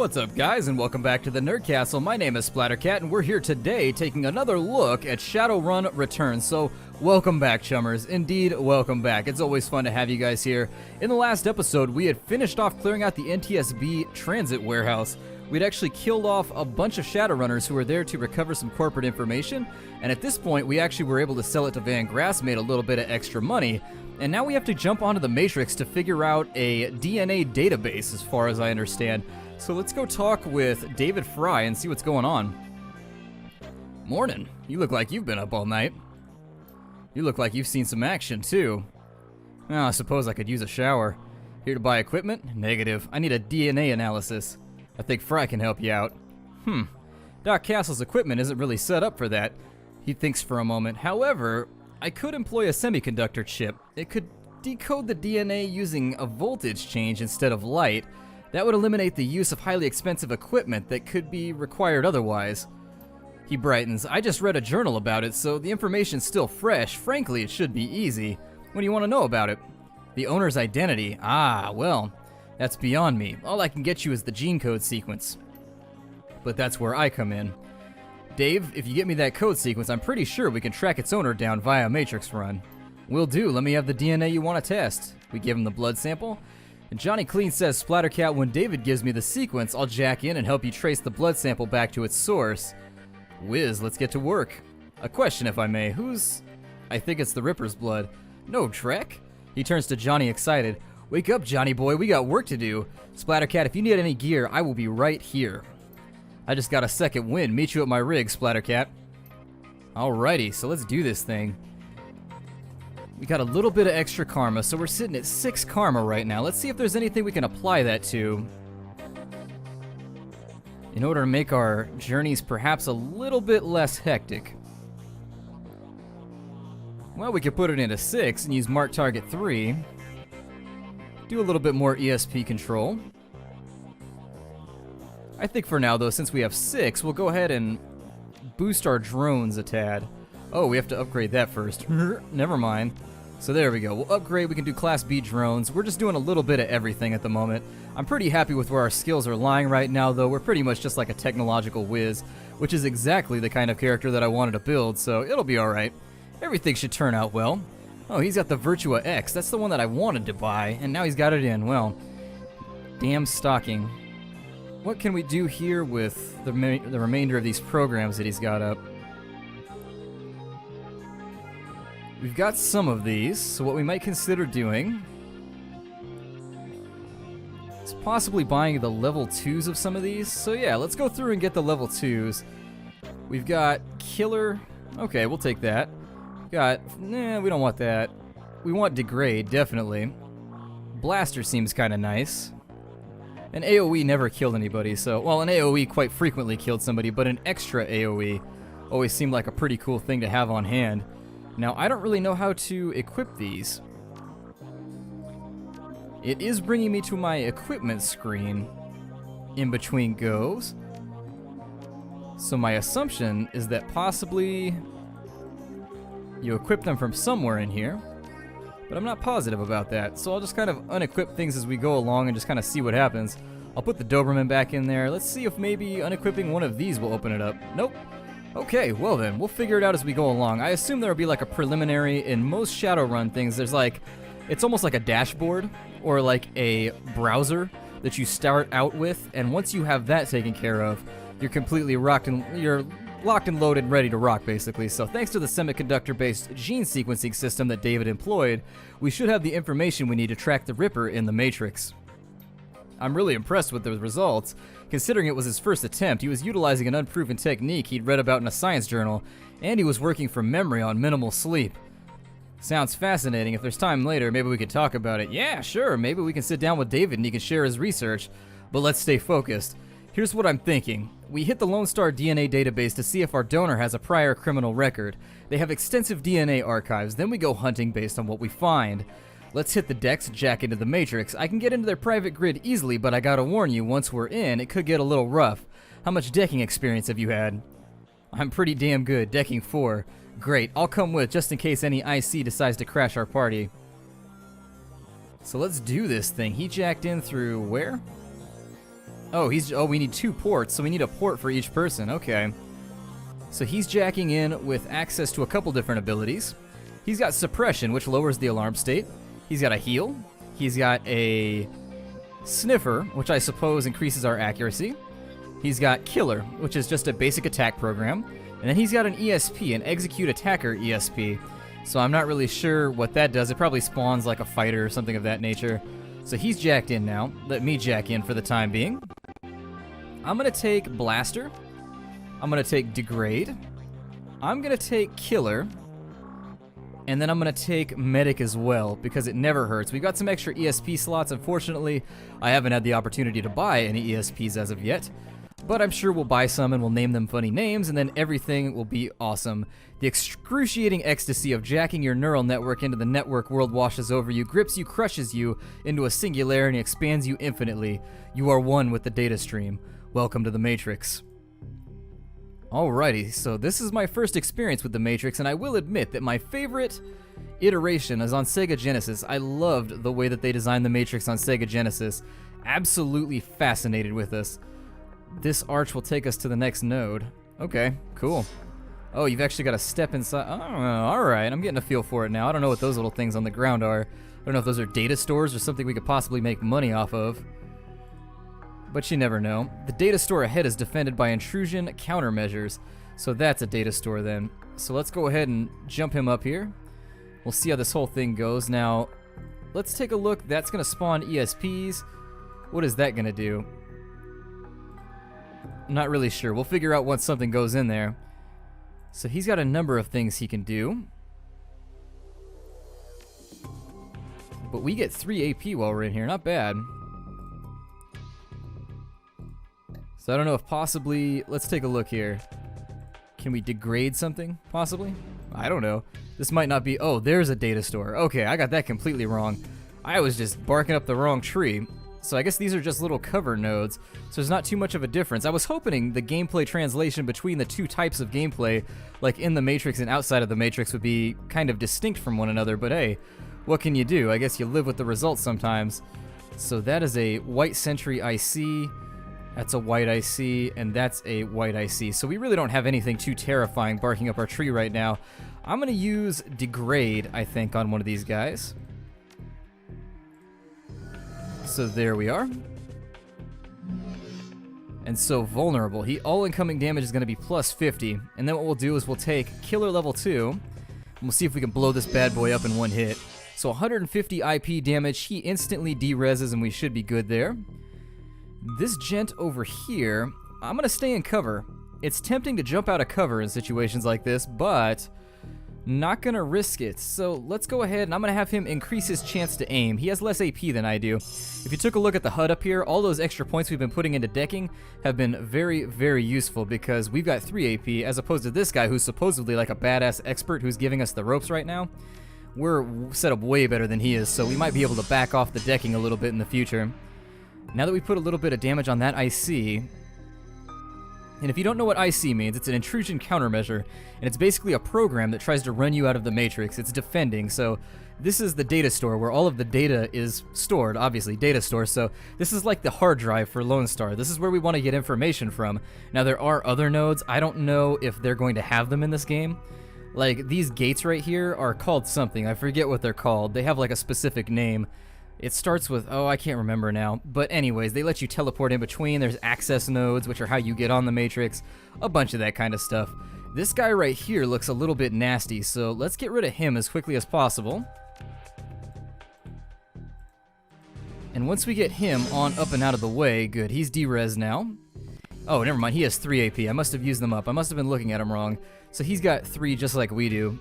What's up, guys, and welcome back to the Nerd Castle. My name is Splattercat, and we're here today taking another look at Shadowrun Returns. So, welcome back, chummers. Indeed, welcome back. It's always fun to have you guys here. In the last episode, we had finished off clearing out the NTSB transit warehouse. We'd actually killed off a bunch of Shadowrunners who were there to recover some corporate information, and at this point, we actually were able to sell it to Van Grass, made a little bit of extra money, and now we have to jump onto the Matrix to figure out a DNA database, as far as I understand. So let's go talk with David Fry and see what's going on. Morning. You look like you've been up all night. You look like you've seen some action, too. Oh, I suppose I could use a shower. Here to buy equipment? Negative. I need a DNA analysis. I think Fry can help you out. Doc Castle's equipment isn't really set up for that. He thinks for a moment. However, I could employ a semiconductor chip. It could decode the DNA using a voltage change instead of light. That would eliminate the use of highly expensive equipment that could be required otherwise. He brightens. I just read a journal about it, so the information's still fresh. Frankly, it should be easy. What do you want to know about it? The owner's identity. Ah, well, that's beyond me. All I can get you is the gene code sequence. But that's where I come in. Dave, if you get me that code sequence, I'm pretty sure we can track its owner down via Matrix Run. Will do. Let me have the DNA you want to test. We give him the blood sample. And Johnny Clean says, Splattercat, when David gives me the sequence, I'll jack in and help you trace the blood sample back to its source. Whiz, let's get to work. A question, if I may. I think it's the Ripper's blood. No, Trek? He turns to Johnny excited. Wake up, Johnny boy, we got work to do. Splattercat, if you need any gear, I will be right here. I just got a second wind. Meet you at my rig, Splattercat. Alrighty, so let's do this thing. We got a little bit of extra karma, so we're sitting at 6 karma right now. Let's see if there's anything we can apply that to in order to make our journeys perhaps a little bit less hectic. Well, we could put it into 6 and use mark target 3. Do a little bit more ESP control. I think for now, though, since we have 6, we'll go ahead and boost our drones a tad. Oh, we have to upgrade that first. Never mind. So there we go. We'll upgrade. We can do Class B drones. We're just doing a little bit of everything at the moment. I'm pretty happy with where our skills are lying right now, though. We're pretty much just like a technological whiz, which is exactly the kind of character that I wanted to build, so it'll be alright. Everything should turn out well. Oh, he's got the Virtua X. That's the one that I wanted to buy, and now he's got it in. Well, damn stocking. What can we do here with the remainder of these programs that he's got up? We've got some of these, so what we might consider doing is possibly buying the level 2s of some of these. So yeah, let's go through and get the level 2s. We've got Killer. Okay, we'll take that. We don't want that. We want Degrade, definitely. Blaster seems kind of nice. An AoE never killed anybody, so... Well, an AoE quite frequently killed somebody, but an extra AoE always seemed like a pretty cool thing to have on hand. Now, I don't really know how to equip these. It is bringing me to my equipment screen in between goes. So my assumption is that possibly you equip them from somewhere in here, but I'm not positive about that. So I'll just kind of unequip things as we go along and just kind of see what happens. I'll put the Doberman back in there. Let's see if maybe unequipping one of these will open it up. Nope. Okay, well then, we'll figure it out as we go along. I assume there'll be like a preliminary. In most Shadowrun things, there's like, it's almost like a dashboard or like a browser that you start out with, and once you have that taken care of, you're completely locked and loaded, ready to rock, basically. So thanks to the semiconductor-based gene sequencing system that David employed, we should have the information we need to track the Ripper in the Matrix. I'm really impressed with the results. Considering it was his first attempt, he was utilizing an unproven technique he'd read about in a science journal, and he was working from memory on minimal sleep. Sounds fascinating. If there's time later, maybe we could talk about it. Yeah, sure, maybe we can sit down with David and he can share his research, but let's stay focused. Here's what I'm thinking. We hit the Lone Star DNA database to see if our donor has a prior criminal record. They have extensive DNA archives, then we go hunting based on what we find. Let's hit the decks, jack into the Matrix. I can get into their private grid easily, but I gotta warn you, once we're in, it could get a little rough. How much decking experience have you had? I'm pretty damn good, decking 4. Great, I'll come with just in case any IC decides to crash our party. So let's do this thing. He jacked in through where? Oh, we need 2 ports, so we need a port for each person. Okay. So he's jacking in with access to a couple different abilities. He's got suppression, which lowers the alarm state. He's got a heal. He's got a sniffer, which I suppose increases our accuracy. He's got killer, which is just a basic attack program. And then he's got an ESP, an execute attacker ESP. So I'm not really sure what that does. It probably spawns like a fighter or something of that nature. So he's jacked in now. Let me jack in for the time being. I'm going to take blaster. I'm going to take degrade. I'm going to take killer. And then I'm going to take medic as well, because it never hurts. We've got some extra ESP slots. Unfortunately, I haven't had the opportunity to buy any ESPs as of yet. But I'm sure we'll buy some and we'll name them funny names, and then everything will be awesome. The excruciating ecstasy of jacking your neural network into the network world washes over you, grips you, crushes you into a singularity, and expands you infinitely. You are one with the data stream. Welcome to the Matrix. Alrighty, so this is my first experience with the Matrix, and I will admit that my favorite iteration is on Sega Genesis. I loved the way that they designed the Matrix on Sega Genesis. Absolutely fascinated with this. This arch will take us to the next node. Okay, cool. Oh, you've actually got to step inside. Oh, alright, I'm getting a feel for it now. I don't know what those little things on the ground are. I don't know if those are data stores or something we could possibly make money off of. But you never know. The data store ahead is defended by intrusion countermeasures. So that's a data store then. So let's go ahead and jump him up here. We'll see how this whole thing goes. Now, let's take a look. That's going to spawn ESPs. What is that going to do? I'm not really sure. We'll figure out once something goes in there. So he's got a number of things he can do. But we get 3 AP while we're in here. Not bad. So I don't know if possibly... Let's take a look here. Can we degrade something, possibly? I don't know. This might not be... Oh, there's a data store. Okay, I got that completely wrong. I was just barking up the wrong tree. So I guess these are just little cover nodes, so there's not too much of a difference. I was hoping the gameplay translation between the two types of gameplay, like in the Matrix and outside of the Matrix, would be kind of distinct from one another, but hey, what can you do? I guess you live with the results sometimes. So that is a white sentry IC, that's a white IC, and that's a white IC. So we really don't have anything too terrifying barking up our tree right now. I'm going to use degrade, I think, on one of these guys. So there we are. And so vulnerable. All incoming damage is going to be plus 50. And then what we'll do is we'll take killer level 2. And we'll see if we can blow this bad boy up in one hit. So 150 IP damage. He instantly de-reses and we should be good there. This gent over here, I'm going to stay in cover. It's tempting to jump out of cover in situations like this, but... not gonna risk it. So let's go ahead and I'm gonna have him increase his chance to aim. He has less AP than I do. If you took a look at the HUD up here, all those extra points we've been putting into decking have been very, very useful because we've got 3 AP as opposed to this guy who's supposedly like a badass expert who's giving us the ropes right now. We're set up way better than he is, so we might be able to back off the decking a little bit in the future. Now that we put a little bit of damage on that IC, and if you don't know what IC means, it's an intrusion countermeasure, and it's basically a program that tries to run you out of the Matrix. It's defending, so this is the data store where all of the data is stored, obviously, data store, so this is like the hard drive for Lone Star. This is where we want to get information from. Now, there are other nodes. I don't know if they're going to have them in this game. Like, these gates right here are called something. I forget what they're called. They have, like, a specific name. It starts with, oh, I can't remember now. But anyways, they let you teleport in between. There's access nodes, which are how you get on the Matrix. A bunch of that kind of stuff. This guy right here looks a little bit nasty, so let's get rid of him as quickly as possible. And once we get him on up and out of the way, good, he's de-res now. Oh, never mind, he has 3 AP. I must have used them up. I must have been looking at him wrong. So he's got 3 just like we do.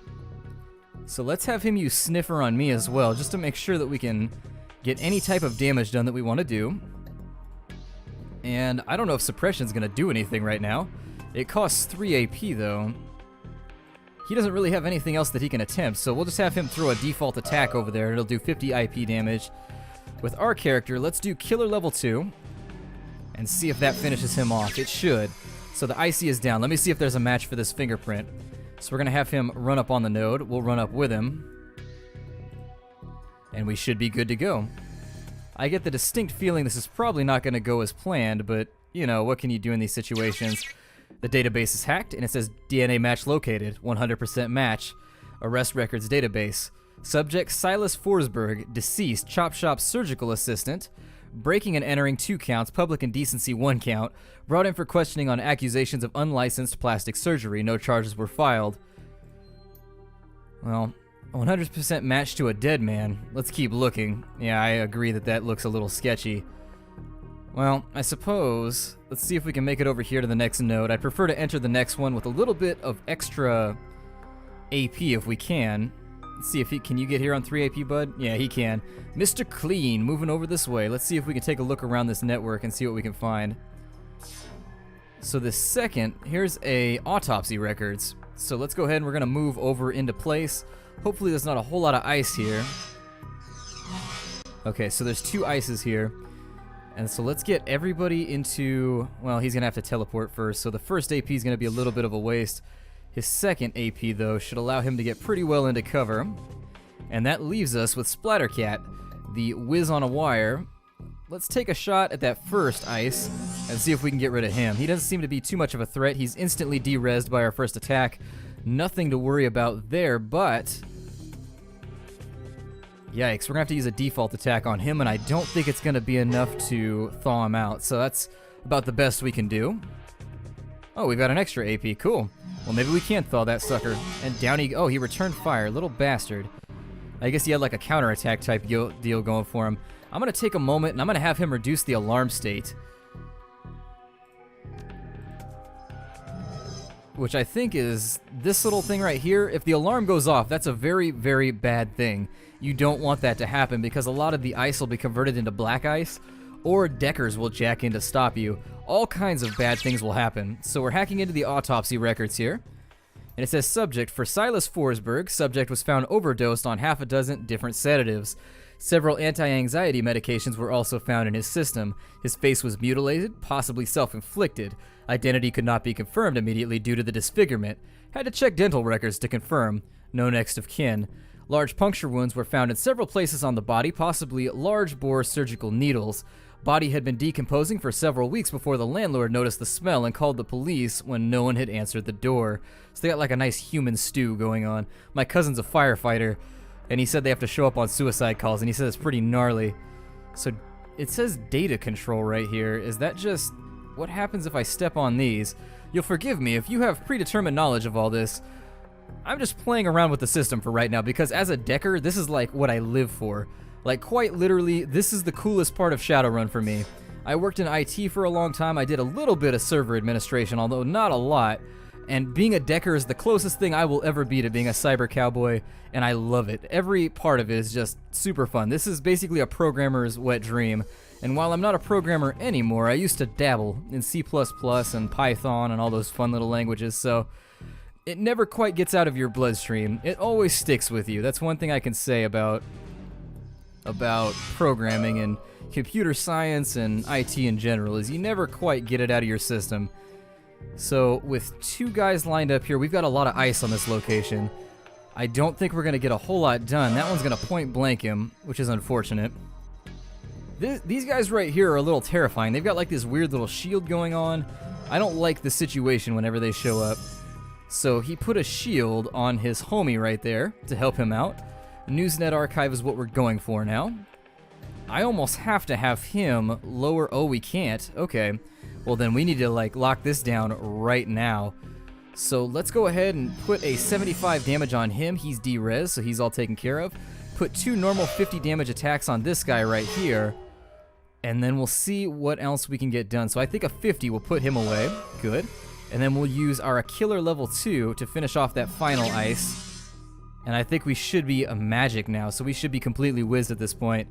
So let's have him use Sniffer on me as well, just to make sure that we can get any type of damage done that we want to do. And I don't know if suppression's going to do anything right now. It costs 3 AP though. He doesn't really have anything else that he can attempt, so we'll just have him throw a default attack over there. It'll do 50 IP damage. With our character, let's do killer level 2 and see if that finishes him off. It should. So the IC is down. Let me see if there's a match for this fingerprint. So we're going to have him run up on the node. We'll run up with him. And we should be good to go. I get the distinct feeling this is probably not going to go as planned, but, you know, what can you do in these situations? The database is hacked, and it says DNA match located, 100% match. Arrest records database. Subject Silas Forsberg, deceased, chop shop surgical assistant. Breaking and entering 2 counts, public indecency 1 count. Brought in for questioning on accusations of unlicensed plastic surgery. No charges were filed. Well, 100% match to a dead man. Let's keep looking. Yeah, I agree that that looks a little sketchy. Well, I suppose, let's see if we can make it over here to the next node. I'd prefer to enter the next one with a little bit of extra AP if we can. Let's see if can you get here on 3 AP, bud? Yeah, he can. Mr. Clean, moving over this way. Let's see if we can take a look around this network and see what we can find. So the second, here's a autopsy records. So let's go ahead and we're gonna move over into place. Hopefully there's not a whole lot of ice here. Okay, so there's 2 ices here. And so let's get everybody into, well, he's going to have to teleport first. So the first AP is going to be a little bit of a waste. His second AP, though, should allow him to get pretty well into cover. And that leaves us with Splattercat, the whiz on a wire. Let's take a shot at that first ice and see if we can get rid of him. He doesn't seem to be too much of a threat. He's instantly de-rezzed by our first attack. Nothing to worry about there, but yikes, we're gonna have to use a default attack on him, and I don't think it's gonna be enough to thaw him out, so that's about the best we can do. Oh, we've got an extra AP, cool. Well, maybe we can thaw that sucker. And down he, oh, he returned fire, little bastard. I guess he had like a counterattack type deal going for him. I'm gonna take a moment, and I'm gonna have him reduce the alarm state. Which I think is this little thing right here. If the alarm goes off, that's a very, very bad thing. You don't want that to happen because a lot of the ice will be converted into black ice, or deckers will jack in to stop you. All kinds of bad things will happen. So we're hacking into the autopsy records here. And it says subject for Silas Forsberg. Subject was found overdosed on half a dozen different sedatives. Several anti-anxiety medications were also found in his system. His face was mutilated, possibly self-inflicted. Identity could not be confirmed immediately due to the disfigurement. Had to check dental records to confirm. No next of kin. Large puncture wounds were found in several places on the body, possibly large bore surgical needles. Body had been decomposing for several weeks before the landlord noticed the smell and called the police when no one had answered the door. So they got like a nice human stew going on. My cousin's a firefighter, and he said they have to show up on suicide calls, and he said it's pretty gnarly. So it says data control right here. Is that just what happens if I step on these? You'll forgive me if you have predetermined knowledge of all this. I'm just playing around with the system for right now because as a decker, this is like what I live for. Like quite literally, this is the coolest part of Shadowrun for me. I worked in IT for a long time. I did a little bit of server administration, although not a lot. And being a decker is the closest thing I will ever be to being a cyber cowboy, and I love it. Every part of it is just super fun. This is basically a programmer's wet dream. And while I'm not a programmer anymore, I used to dabble in C++ and Python and all those fun little languages, so it never quite gets out of your bloodstream. It always sticks with you. That's one thing I can say about programming and computer science and IT in general, is you never quite get it out of your system. So with 2 guys lined up here, we've got a lot of ice on this location. I don't think we're going to get a whole lot done. That one's going to point blank him, which is unfortunate. These guys right here are a little terrifying. They've got like this weird little shield going on. I don't like the situation whenever they show up. So he put a shield on his homie right there to help him out. Newsnet archive is what we're going for now. I almost have to have him lower. Oh, we can't. Okay. Well, then we need to like lock this down right now. So let's go ahead and put a 75 damage on him. He's de-res, so he's all taken care of. Put 2 normal 50 damage attacks on this guy right here. And then we'll see what else we can get done. So I think a 50 will put him away. Good. And then we'll use our killer level 2 to finish off that final ice. And I think we should be a magic now, so we should be completely whizzed at this point.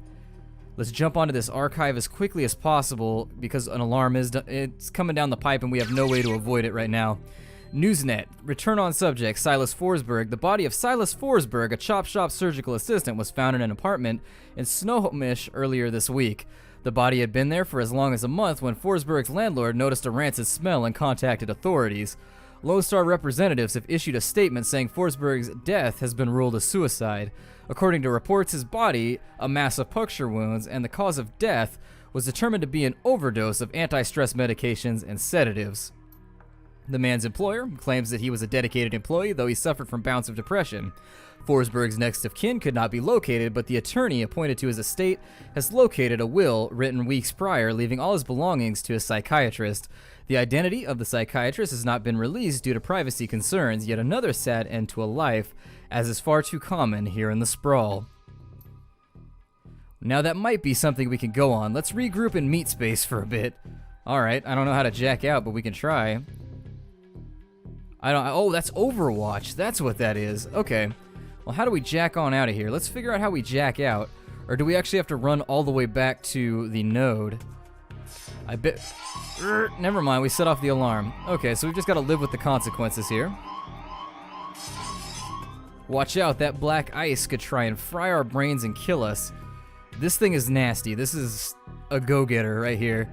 Let's jump onto this archive as quickly as possible because an alarm it's coming down the pipe and we have no way to avoid it right now. Newsnet, return on subject, Silas Forsberg. The body of Silas Forsberg, a chop shop surgical assistant, was found in an apartment in Snohomish earlier this week. The body had been there for as long as a month when Forsberg's landlord noticed a rancid smell and contacted authorities. Lone Star representatives have issued a statement saying Forsberg's death has been ruled a suicide. According to reports, his body, a mass of puncture wounds, and the cause of death was determined to be an overdose of anti-stress medications and sedatives. The man's employer claims that he was a dedicated employee, though he suffered from bouts of depression. Forsberg's next of kin could not be located, but the attorney appointed to his estate has located a will written weeks prior, leaving all his belongings to a psychiatrist. The identity of the psychiatrist has not been released due to privacy concerns, yet another sad end to a life, as is far too common here in the sprawl. Now that might be something we can go on. Let's regroup in meat space for a bit. Alright, I don't know how to jack out, but we can try. Oh, that's Overwatch. That's what that is. Okay. Well, how do we jack on out of here? Let's figure out how we jack out. Or do we actually have to run all the way back to the node? I bet... Never mind, we set off the alarm. Okay, so we've just got to live with the consequences here. Watch out, that black ice could try and fry our brains and kill us. This thing is nasty. This is a go-getter right here.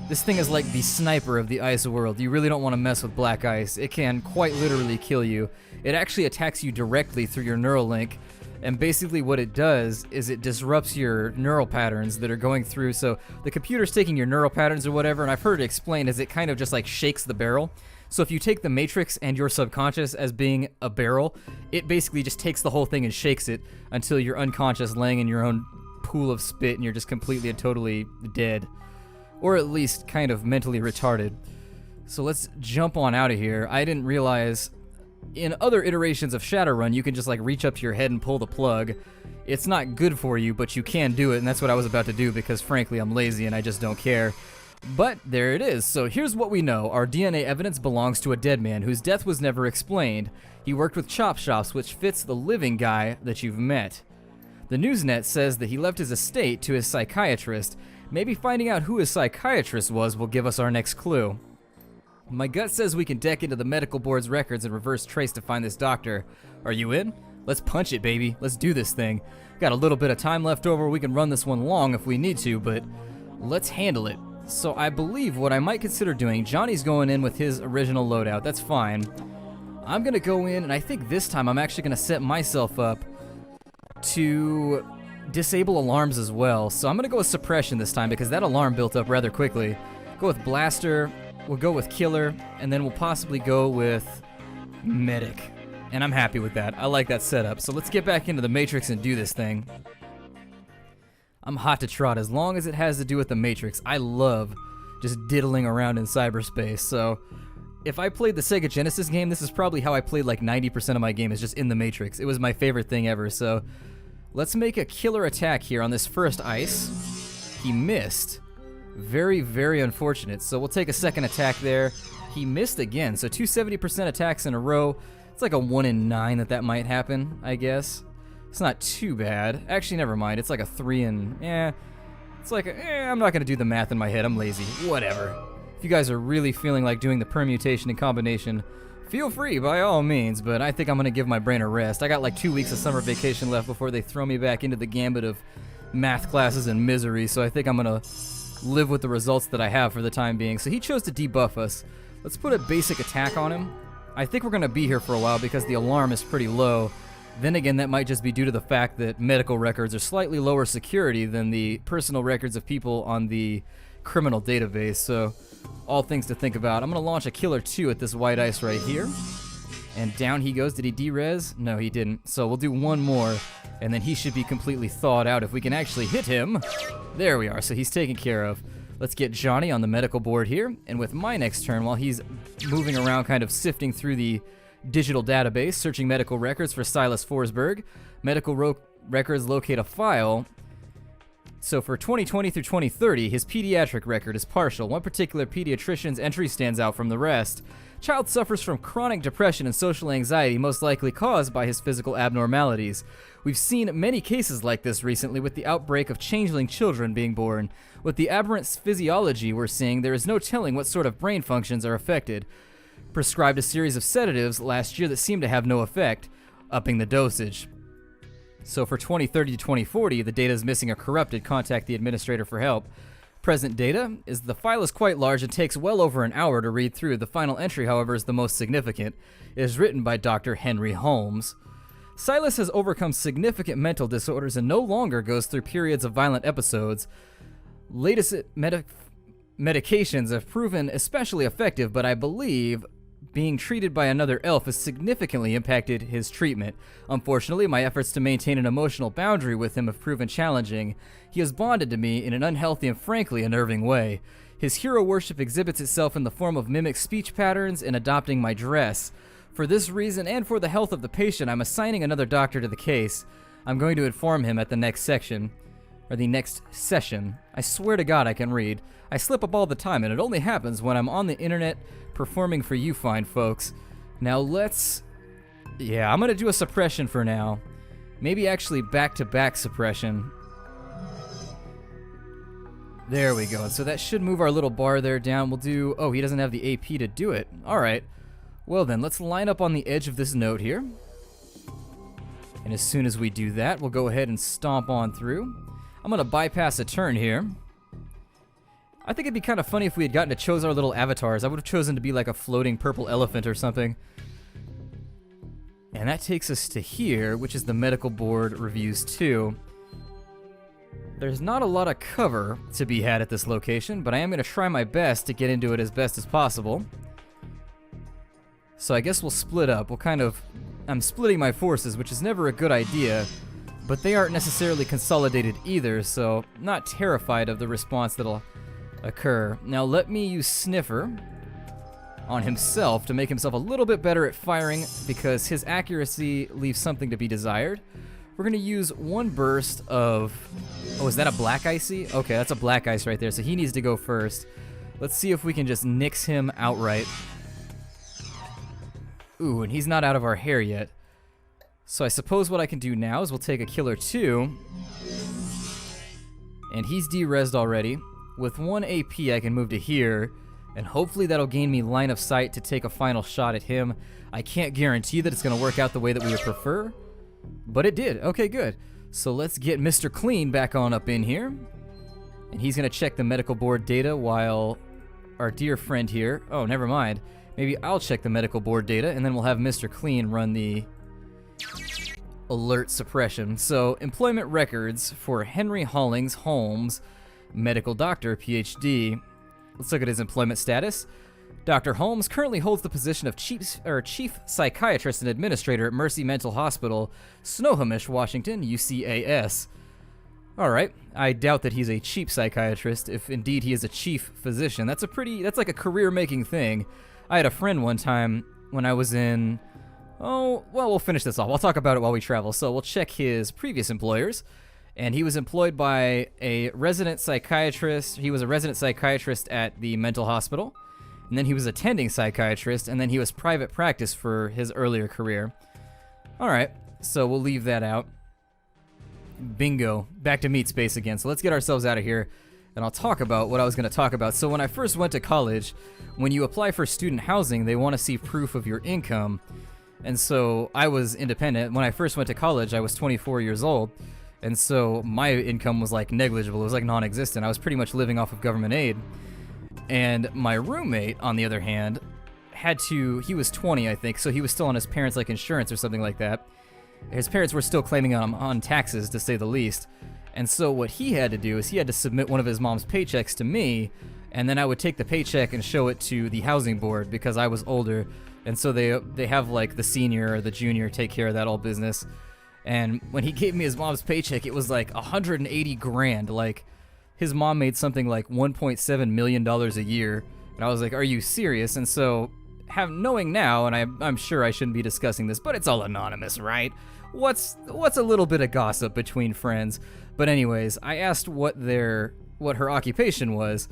This thing is like the sniper of the ice world. You really don't want to mess with black ice. It can quite literally kill you. It actually attacks you directly through your neural link, and basically what it does is it disrupts your neural patterns that are going through. So the computer's taking your neural patterns or whatever, and I've heard it explained as it kind of just like shakes the barrel. So if you take the Matrix and your subconscious as being a barrel, it basically just takes the whole thing and shakes it until you're unconscious, laying in your own pool of spit, and you're just completely and totally dead. Or at least kind of mentally retarded. So let's jump on out of here. I didn't realize in other iterations of Shadowrun you can just like reach up to your head and pull the plug. It's not good for you, but you can do it, and that's what I was about to do because frankly I'm lazy and I just don't care. But there it is. So here's what we know. Our DNA evidence belongs to a dead man whose death was never explained. He worked with chop shops, which fits the living guy that you've met. The Newsnet says that he left his estate to his psychiatrist. Maybe finding out who his psychiatrist was will give us our next clue. My gut says we can deck into the medical board's records and reverse trace to find this doctor. Are you in? Let's punch it, baby. Let's do this thing. Got a little bit of time left over. We can run this one long if we need to, but let's handle it. So I believe what I might consider doing, Johnny's going in with his original loadout. That's fine. I'm going to go in, and I think this time I'm actually going to set myself up to disable alarms as well. So I'm going to go with suppression this time because that alarm built up rather quickly. Go with blaster, we'll go with killer, and then we'll possibly go with medic. And I'm happy with that. I like that setup. So let's get back into the Matrix and do this thing. I'm hot to trot as long as it has to do with the Matrix. I love just diddling around in cyberspace. So if I played the Sega Genesis game, this is probably how I played like 90% of my game, is just in the Matrix. It was my favorite thing ever. So let's make a killer attack here on this first ice. He missed. Very, very unfortunate. So we'll take a second attack there. He missed again. So 270% attacks in a row. It's like a 1 in 9 that might happen, I guess. It's not too bad. Actually, never mind. It's like a 3 in... It's like I'm not going to do the math in my head. I'm lazy. Whatever. If you guys are really feeling like doing the permutation and combination, feel free by all means, but I think I'm going to give my brain a rest. I got like 2 weeks of summer vacation left before they throw me back into the gambit of math classes and misery, so I think I'm going to live with the results that I have for the time being. So he chose to debuff us. Let's put a basic attack on him. I think we're going to be here for a while because the alarm is pretty low. Then again, that might just be due to the fact that medical records are slightly lower security than the personal records of people on the criminal database, so all things to think about. I'm going to launch a killer 2 at this white ice right here. And down he goes. Did he de-res? No, he didn't. So we'll do one more, and then he should be completely thawed out if we can actually hit him. There we are. So he's taken care of. Let's get Johnny on the medical board here, and with my next turn, while he's moving around kind of sifting through the digital database, searching medical records for Silas Forsberg, medical records locate a file. So for 2020 through 2030, his pediatric record is partial. One particular pediatrician's entry stands out from the rest. Child suffers from chronic depression and social anxiety, most likely caused by his physical abnormalities. We've seen many cases like this recently with the outbreak of changeling children being born. With the aberrant physiology we're seeing, there is no telling what sort of brain functions are affected. Prescribed a series of sedatives last year that seemed to have no effect, upping the dosage. So for 2030 to 2040, the data is missing or corrupted. Contact the administrator for help. Present data is the file is quite large and takes well over an hour to read through. The final entry, however, is the most significant. It is written by Dr. Henry Holmes. Silas has overcome significant mental disorders and no longer goes through periods of violent episodes. Latest medications have proven especially effective, but I believe being treated by another elf has significantly impacted his treatment. Unfortunately, my efforts to maintain an emotional boundary with him have proven challenging. He has bonded to me in an unhealthy and frankly unnerving way. His hero worship exhibits itself in the form of mimic speech patterns and adopting my dress. For this reason and for the health of the patient, I'm assigning another doctor to the case. I'm going to inform him at the next section. Or the next session. I swear to God I can read. I slip up all the time, and it only happens when I'm on the internet performing for you fine folks. Now I'm gonna do a suppression for now. Maybe actually back-to-back suppression. There we go. So that should move our little bar there down. We'll do... Oh, he doesn't have the AP to do it. Alright. Well then, let's line up on the edge of this note here. And as soon as we do that, we'll go ahead and stomp on through. I'm gonna bypass a turn here. I think it'd be kind of funny if we had gotten to choose our little avatars. I would have chosen to be like a floating purple elephant or something. And that takes us to here, which is the medical board reviews 2. There's not a lot of cover to be had at this location, but I am going to try my best to get into it as best as possible. So I guess we'll split up. I'm splitting my forces, which is never a good idea, but they aren't necessarily consolidated either, so I'm not terrified of the response that'll occur. Now let me use Sniffer on himself to make himself a little bit better at firing because his accuracy leaves something to be desired. We're going to use one burst of... Oh, is that a black icy? Okay, that's a black ice right there, so he needs to go first. Let's see if we can just nix him outright. Ooh, and he's not out of our hair yet. So I suppose what I can do now is we'll take a killer 2. And he's de-rezzed already. With 1 AP, I can move to here, and hopefully that'll gain me line of sight to take a final shot at him. I can't guarantee that it's going to work out the way that we would prefer, but it did. Okay, good. So let's get Mr. Clean back on up in here, and he's going to check the medical board data while our dear friend here... Oh, never mind. Maybe I'll check the medical board data, and then we'll have Mr. Clean run the alert suppression. So, employment records for Henry Hollings Holmes, medical doctor, PhD. Let's look at his employment status. Dr. Holmes currently holds the position of chief psychiatrist and administrator at Mercy Mental Hospital, Snohomish, Washington, UCAS. Alright, I doubt that he's a chief psychiatrist, if indeed he is a chief physician. That's like a career-making thing. I had a friend one time when I was in... Oh, well, we'll finish this off. I'll talk about it while we travel. So we'll check his previous employers. And he was employed by a resident psychiatrist. He was a resident psychiatrist at the mental hospital. And then he was attending psychiatrist. And then he was private practice for his earlier career. Alright, so we'll leave that out. Bingo. Back to meat space again. So let's get ourselves out of here. And I'll talk about what I was going to talk about. So when I first went to college, when you apply for student housing, they want to see proof of your income. And so I was independent. When I first went to college, I was 24 years old. And so my income was like negligible. It was like non-existent. I was pretty much living off of government aid. And my roommate, on the other hand, he was 20, I think, so he was still on his parents' like insurance or something like that. His parents were still claiming him on taxes, to say the least. And so what he had to do is he had to submit one of his mom's paychecks to me, and then I would take the paycheck and show it to the housing board because I was older. And so they have like the senior or the junior take care of that whole business. And when he gave me his mom's paycheck, it was like 180 grand. Like, his mom made something like $1.7 million a year. And I was like, are you serious? And so, knowing now, and I'm sure I shouldn't be discussing this, but it's all anonymous, right? What's a little bit of gossip between friends? But anyways, I asked what her occupation was,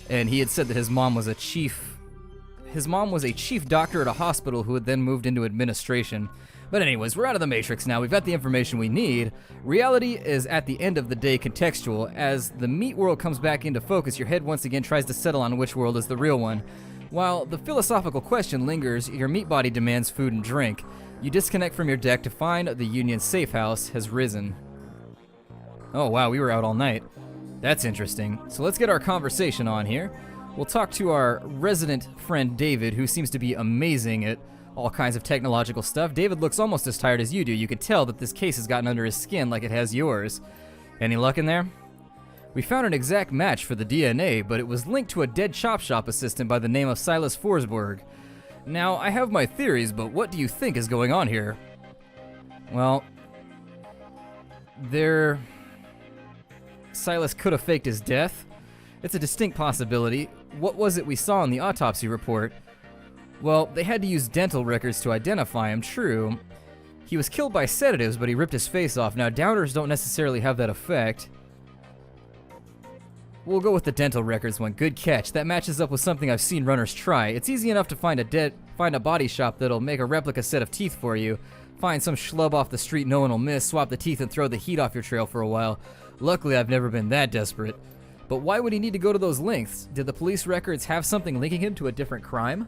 and he had said that his mom was a chief doctor at a hospital who had then moved into administration. But anyways, we're out of the Matrix now. We've got the information we need. Reality is, at the end of the day, contextual. As the meat world comes back into focus, your head once again tries to settle on which world is the real one. While the philosophical question lingers, your meat body demands food and drink. You disconnect from your deck to find the Union's safe house has risen. Oh wow, we were out all night. That's interesting. So let's get our conversation on here. We'll talk to our resident friend David, who seems to be amazing at all kinds of technological stuff. David looks almost as tired as you do. You can tell that this case has gotten under his skin like it has yours. Any luck in there? We found an exact match for the DNA, but it was linked to a dead chop shop assistant by the name of Silas Forsberg. Now, I have my theories, but what do you think is going on here? Well, Silas could have faked his death. It's a distinct possibility. What was it we saw in the autopsy report? Well, they had to use dental records to identify him, true. He was killed by sedatives, but he ripped his face off. Now, downers don't necessarily have that effect. We'll go with the dental records one. Good catch. That matches up with something I've seen runners try. It's easy enough to find a body shop that'll make a replica set of teeth for you. Find some schlub off the street no one will miss, swap the teeth and throw the heat off your trail for a while. Luckily, I've never been that desperate. But why would he need to go to those lengths? Did the police records have something linking him to a different crime?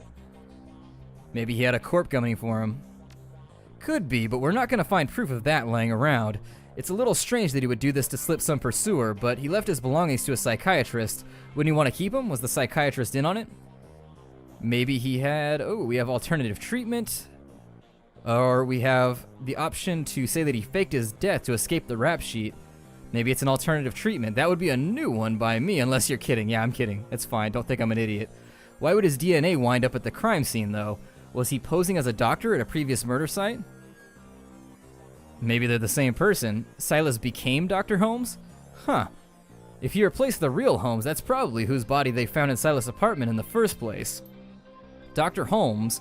Maybe he had a corp coming for him. Could be, but we're not going to find proof of that laying around. It's a little strange that he would do this to slip some pursuer, but he left his belongings to a psychiatrist. Wouldn't you want to keep him? Was the psychiatrist in on it? Maybe he had... Oh, we have alternative treatment. Or we have the option to say that he faked his death to escape the rap sheet. Maybe it's an alternative treatment. That would be a new one by me, unless you're kidding. Yeah, I'm kidding. It's fine. Don't think I'm an idiot. Why would his DNA wind up at the crime scene, though? Was he posing as a doctor at a previous murder site? Maybe they're the same person. Silas became Dr. Holmes? Huh. If he replaced the real Holmes, that's probably whose body they found in Silas' apartment in the first place. Dr. Holmes...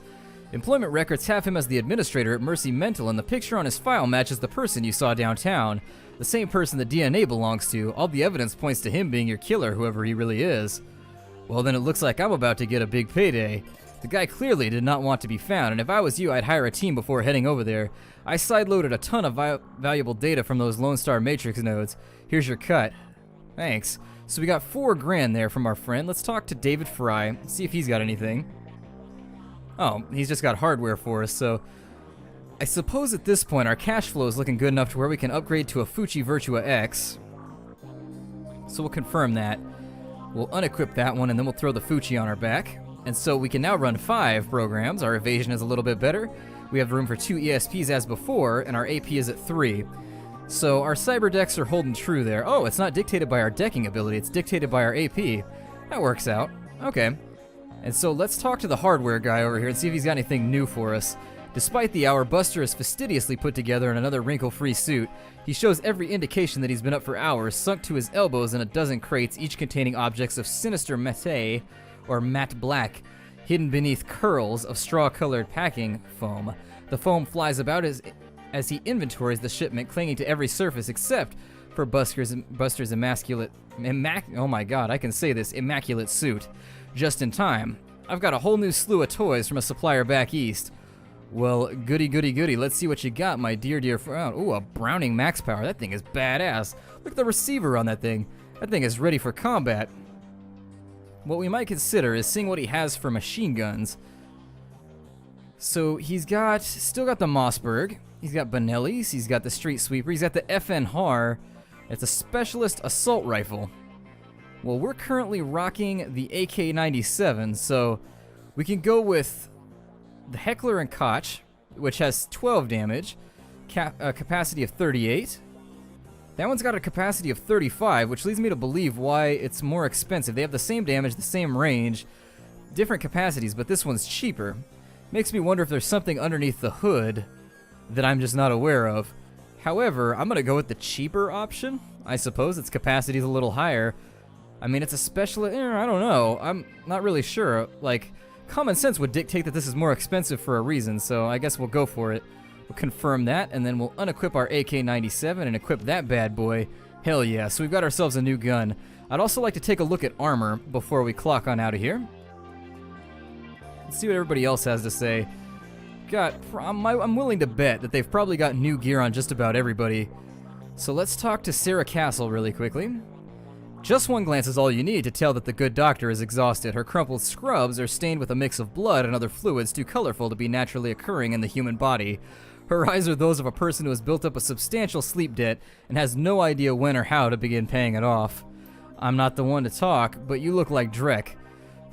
Employment records have him as the administrator at Mercy Mental, and the picture on his file matches the person you saw downtown. The same person the DNA belongs to. All the evidence points to him being your killer, whoever he really is. Well, then it looks like I'm about to get a big payday. The guy clearly did not want to be found, and if I was you, I'd hire a team before heading over there. I sideloaded a ton of valuable data from those Lone Star Matrix nodes. Here's your cut. Thanks. So we got $4 grand there from our friend. Let's talk to David Fry, see if he's got anything. Oh, he's just got hardware for us, so I suppose at this point our cash flow is looking good enough to where we can upgrade to a Fuji Virtua X. So we'll confirm that. We'll unequip that one, and then we'll throw the Fuji on our back. And so we can now run 5 programs. Our evasion is a little bit better. We have room for 2 ESPs as before, and our AP is at 3. So our cyber decks are holding true there. Oh, it's not dictated by our decking ability, it's dictated by our AP. That works out. Okay. And so let's talk to the hardware guy over here and see if he's got anything new for us. Despite the hour, Buster is fastidiously put together in another wrinkle-free suit. He shows every indication that he's been up for hours, sunk to his elbows in a dozen crates, each containing objects of sinister matte, or matte black, hidden beneath curls of straw-colored packing foam. The foam flies about as he inventories the shipment, clinging to every surface except for Buster's immaculate suit. Just in time. I've got a whole new slew of toys from a supplier back east. Well, goody goody goody, let's see what you got, my dear friend. Ooh, a Browning Max Power. That thing is badass. Look at the receiver on that thing. That thing is ready for combat. What we might consider is seeing what he has for machine guns. So he's still got the Mossberg. He's got Benelli's. He's got the Street Sweeper. He's got the FN Har. It's a specialist assault rifle. Well, we're currently rocking the AK-97, so we can go with the Heckler and Koch, which has 12 damage, capacity of 38. That one's got a capacity of 35, which leads me to believe why it's more expensive. They have the same damage, the same range, different capacities, but this one's cheaper. Makes me wonder if there's something underneath the hood that I'm just not aware of. However, I'm going to go with the cheaper option. I suppose its capacity is a little higher. I mean, it's a special... I don't know. I'm not really sure. Like, common sense would dictate that this is more expensive for a reason, so I guess we'll go for it. We'll confirm that, and then we'll unequip our AK-97 and equip that bad boy. Hell yeah, so we've got ourselves a new gun. I'd also like to take a look at armor before we clock on out of here. Let's see what everybody else has to say. I'm willing to bet that they've probably got new gear on just about everybody. So let's talk to Sarah Castle really quickly. Just one glance is all you need to tell that the good doctor is exhausted. Her crumpled scrubs are stained with a mix of blood and other fluids too colorful to be naturally occurring in the human body. Her eyes are those of a person who has built up a substantial sleep debt and has no idea when or how to begin paying it off. I'm not the one to talk, but you look like Drek.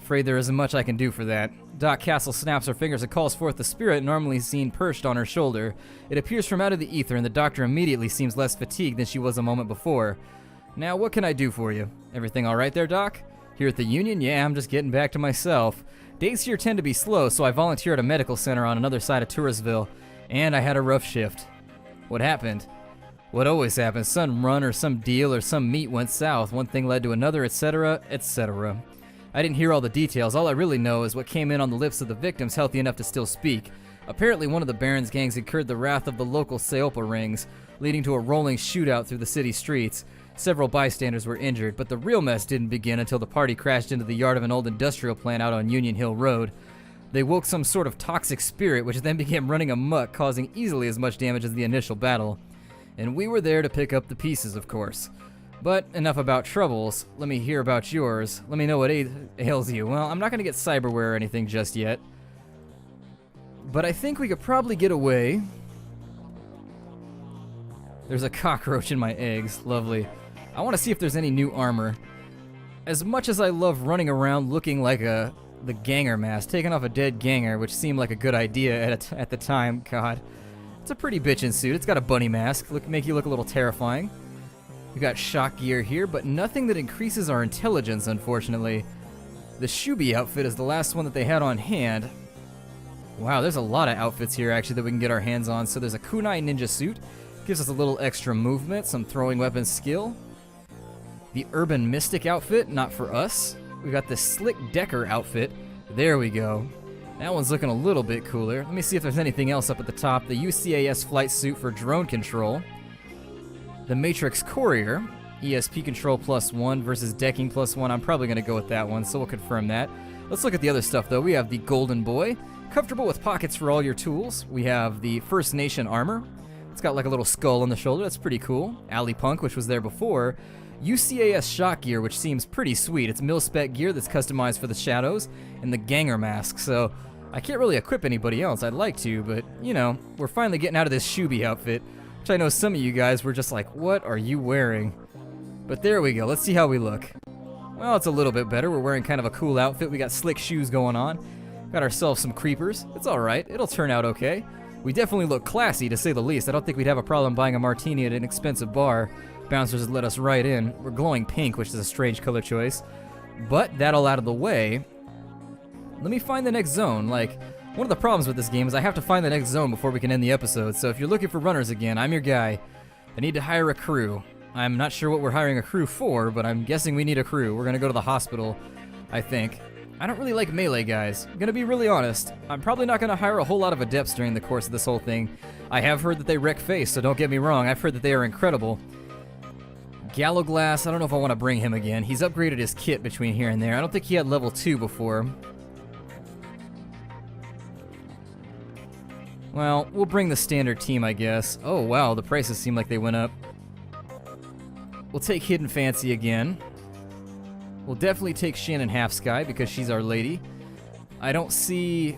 Afraid there isn't much I can do for that. Doc Castle snaps her fingers and calls forth the spirit normally seen perched on her shoulder. It appears from out of the ether, and the doctor immediately seems less fatigued than she was a moment before. Now, what can I do for you? Everything all right there, Doc? Here at the Union? Yeah, I'm just getting back to myself. Days here tend to be slow, so I volunteer at a medical center on another side of Touristville, and I had a rough shift. What happened? What always happens, some run or some deal or some meet went south, one thing led to another, etc., etc. I didn't hear all the details. All I really know is what came in on the lips of the victims healthy enough to still speak. Apparently one of the Baron's gangs incurred the wrath of the local Seopa rings, leading to a rolling shootout through the city streets. Several bystanders were injured, but the real mess didn't begin until the party crashed into the yard of an old industrial plant out on Union Hill Road. They woke some sort of toxic spirit, which then began running amok, causing easily as much damage as the initial battle. And we were there to pick up the pieces, of course. But enough about troubles. Let me hear about yours. Let me know what ails you. Well, I'm not going to get cyberware or anything just yet. But I think we could probably get away. There's a cockroach in my eggs. Lovely. I want to see if there's any new armor. As much as I love running around looking like the ganger mask, taking off a dead ganger, which seemed like a good idea at the time, God. It's a pretty bitchin' suit. It's got a bunny mask, make you look a little terrifying. We got shock gear here, but nothing that increases our intelligence, unfortunately. The Shubi outfit is the last one that they had on hand. Wow, there's a lot of outfits here, actually, that we can get our hands on. So there's a kunai ninja suit. Gives us a little extra movement, some throwing weapon skill. The urban mystic outfit, not for us. We got the slick decker outfit. There we go. That one's looking a little bit cooler. Let me see if there's anything else up at the top. The UCAS flight suit for drone control. The Matrix Courier, ESP control +1 versus decking +1. I'm probably going to go with that one, so we'll confirm that. Let's look at the other stuff, though. We have the Golden Boy, comfortable with pockets for all your tools. We have the First Nation armor. It's got like a little skull on the shoulder. That's pretty cool. Alley Punk, which was there before. UCAS shock gear, which seems pretty sweet. It's mil-spec gear that's customized for the shadows, and the ganger mask, so I can't really equip anybody else. I'd like to, but, you know, we're finally getting out of this Shubi outfit, which I know some of you guys were just like, what are you wearing? But there we go. Let's see how we look. Well, it's a little bit better. We're wearing kind of a cool outfit. We got slick shoes going on. Got ourselves some creepers. It's all right. It'll turn out okay. We definitely look classy, to say the least. I don't think we'd have a problem buying a martini at an expensive bar. Bouncers would let us right in. We're glowing pink, which is a strange color choice. But that all out of the way, let me find the next zone. Like, one of the problems with this game is I have to find the next zone before we can end the episode. So if you're looking for runners again, I'm your guy. I need to hire a crew. I'm not sure what we're hiring a crew for, but I'm guessing we need a crew. We're gonna go to the hospital, I think. I don't really like melee guys. I'm gonna be really honest. I'm probably not gonna hire a whole lot of adepts during the course of this whole thing. I have heard that they wreck face, so don't get me wrong. I've heard that they are incredible. Gallowglass, I don't know if I want to bring him again. He's upgraded his kit between here and there. I don't think he had level 2 before. Well, we'll bring the standard team, I guess. Oh, wow, the prices seem like they went up. We'll take Hidden Fancy again. We'll definitely take Shannon Halfsky because she's our lady. I don't see...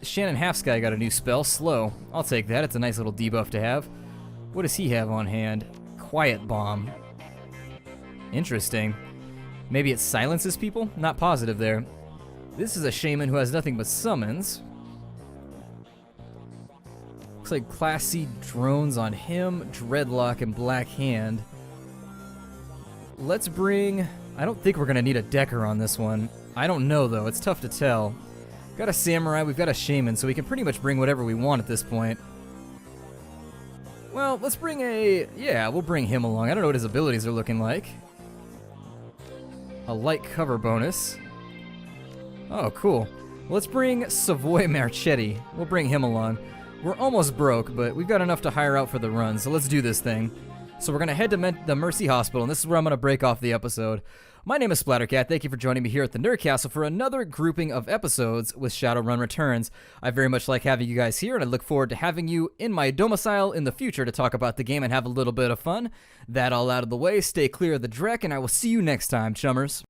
Shannon Halfsky got a new spell, Slow. I'll take that. It's a nice little debuff to have. What does he have on hand? Quiet Bomb. Interesting. Maybe it silences people? Not positive there. This is a shaman who has nothing but summons. Looks like Class C drones on him, Dreadlock, and Black Hand. Let's bring... I don't think we're going to need a Decker on this one. I don't know, though. It's tough to tell. Got a Samurai, we've got a Shaman, so we can pretty much bring whatever we want at this point. Well, let's bring a... Yeah, we'll bring him along. I don't know what his abilities are looking like. A light cover bonus. Oh, cool. Let's bring Savoy Marchetti. We'll bring him along. We're almost broke, but we've got enough to hire out for the run, so let's do this thing. So we're going to head to the Mercy Hospital, and this is where I'm going to break off the episode. My name is Splattercat. Thank you for joining me here at the Nerd Castle for another grouping of episodes with Shadowrun Returns. I very much like having you guys here, and I look forward to having you in my domicile in the future to talk about the game and have a little bit of fun. That all out of the way, stay clear of the Drek, and I will see you next time, chummers.